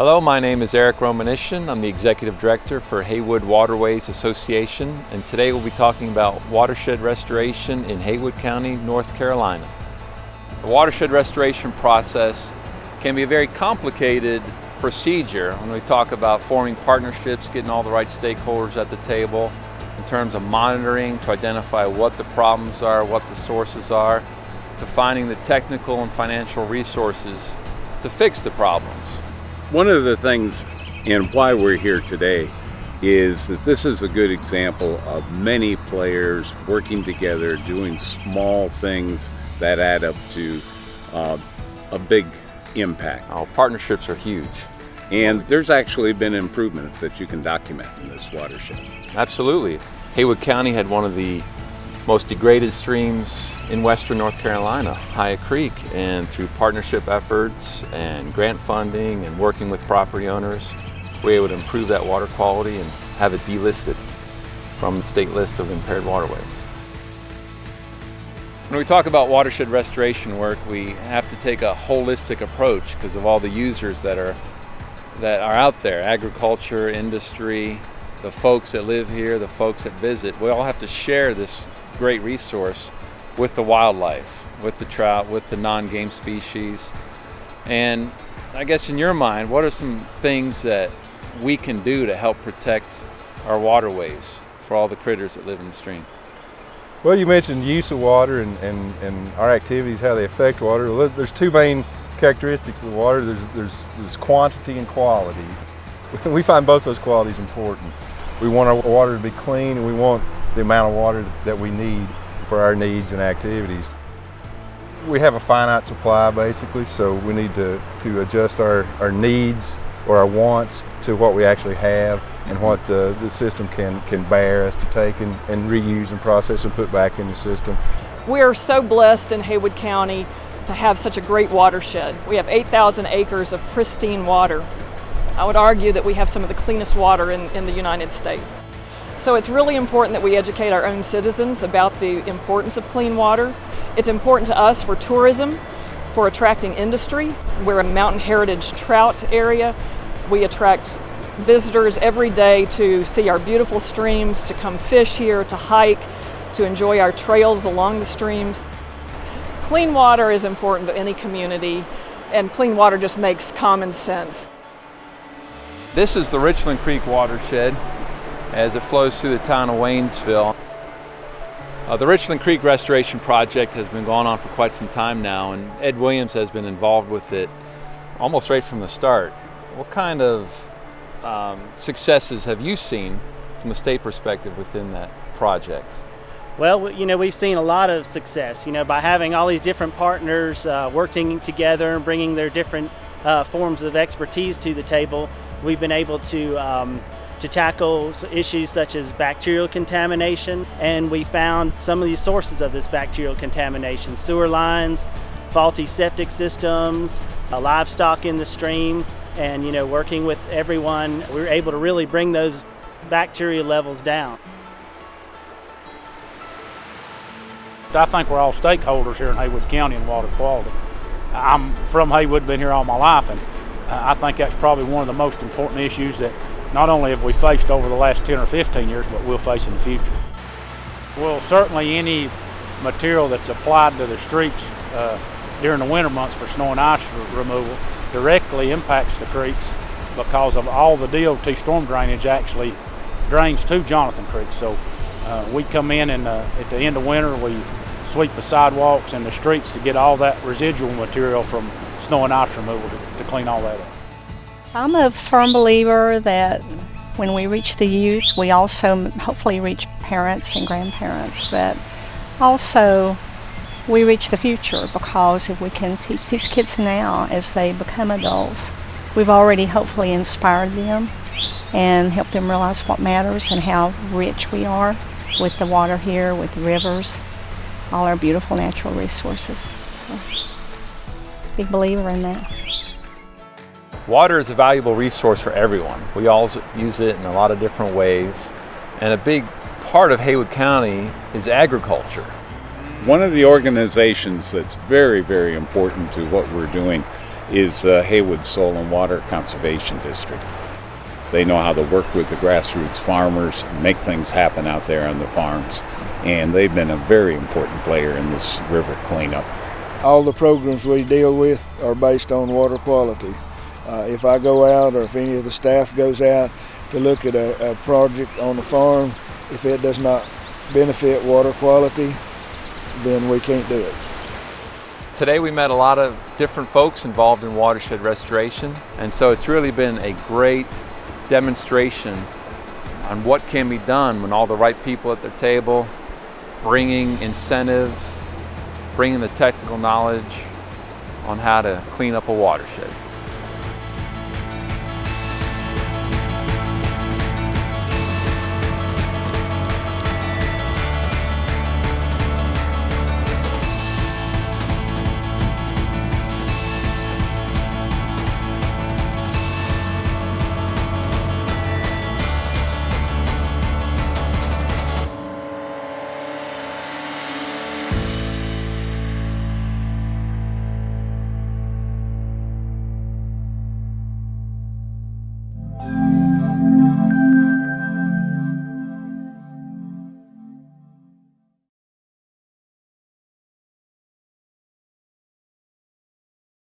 Hello, my name is Eric Romanishin. I'm the Executive Director for Haywood Waterways Association, and today we'll be talking about watershed restoration in Haywood County, North Carolina. The watershed restoration process can be a very complicated procedure when we talk about forming partnerships, getting all the right stakeholders at the table in terms of monitoring to identify what the problems are, what the sources are, to finding the technical and financial resources to fix the problems. One of the things and why we're here today is that this is a good example of many players working together, doing small things that add up to a big impact. Our partnerships are huge. And there's actually been improvement that you can document in this watershed. Absolutely. Haywood County had one of the most degraded streams in western North Carolina, Haywood Creek, and through partnership efforts and grant funding and working with property owners, we were able to improve that water quality and have it delisted from the state list of impaired waterways. When we talk about watershed restoration work, we have to take a holistic approach because of all the users that are out there, agriculture, industry, the folks that live here, the folks that visit. We all have to share this great resource with the wildlife, with the trout, with the non-game species. And I guess in your mind, what are some things that we can do to help protect our waterways for all the critters that live in the stream? Well, you mentioned use of water and our activities, how they affect water. Well, there's two main characteristics of the water. There's quantity and quality. We find both those qualities important. We want our water to be clean, and we want the amount of water that we need for our needs and activities. We have a finite supply basically, so we need to adjust our needs or our wants to what we actually have and what the system can bear us to take and reuse and process and put back in the system. We are so blessed in Haywood County to have such a great watershed. We have 8,000 acres of pristine water. I would argue that we have some of the cleanest water in the United States. So it's really important that we educate our own citizens about the importance of clean water. It's important to us for tourism, for attracting industry. We're a mountain heritage trout area. We attract visitors every day to see our beautiful streams, to come fish here, to hike, to enjoy our trails along the streams. Clean water is important to any community, and clean water just makes common sense. This is the Richland Creek watershed as it flows through the town of Waynesville. The Richland Creek Restoration Project has been going on for quite some time now, and Ed Williams has been involved with it almost right from the start. What kind of successes have you seen from the state perspective within that project? Well, we've seen a lot of success, by having all these different partners working together and bringing their different forms of expertise to the table. We've been able to tackle issues such as bacterial contamination, and we found some of these sources of this bacterial contamination: sewer lines, faulty septic systems, livestock in the stream, and working with everyone, we were able to really bring those bacteria levels down. I think we're all stakeholders here in Haywood County in water quality. I'm from Haywood, been here all my life, and I think that's probably one of the most important issues that not only have we faced over the last 10 or 15 years, but we'll face in the future. Well, certainly any material that's applied to the streets during the winter months for snow and ice removal directly impacts the creeks because of all the DOT storm drainage actually drains to Jonathan Creek. So we come in and at the end of winter, we sweep the sidewalks and the streets to get all that residual material from snow and ice removal to clean all that up. So I'm a firm believer that when we reach the youth, we also hopefully reach parents and grandparents, but also we reach the future, because if we can teach these kids now as they become adults, we've already hopefully inspired them and helped them realize what matters and how rich we are with the water here, with the rivers, all our beautiful natural resources. So, big believer in that. Water is a valuable resource for everyone. We all use it in a lot of different ways, and a big part of Haywood County is agriculture. One of the organizations that's very, very important to what we're doing is the Haywood Soil and Water Conservation District. They know how to work with the grassroots farmers and make things happen out there on the farms. And they've been a very important player in this river cleanup. All the programs we deal with are based on water quality. If I go out or if any of the staff goes out to look at a project on the farm, if it does not benefit water quality, then we can't do it. Today we met a lot of different folks involved in watershed restoration, and so it's really been a great demonstration on what can be done when all the right people at their table, bringing incentives, bringing the technical knowledge on how to clean up a watershed.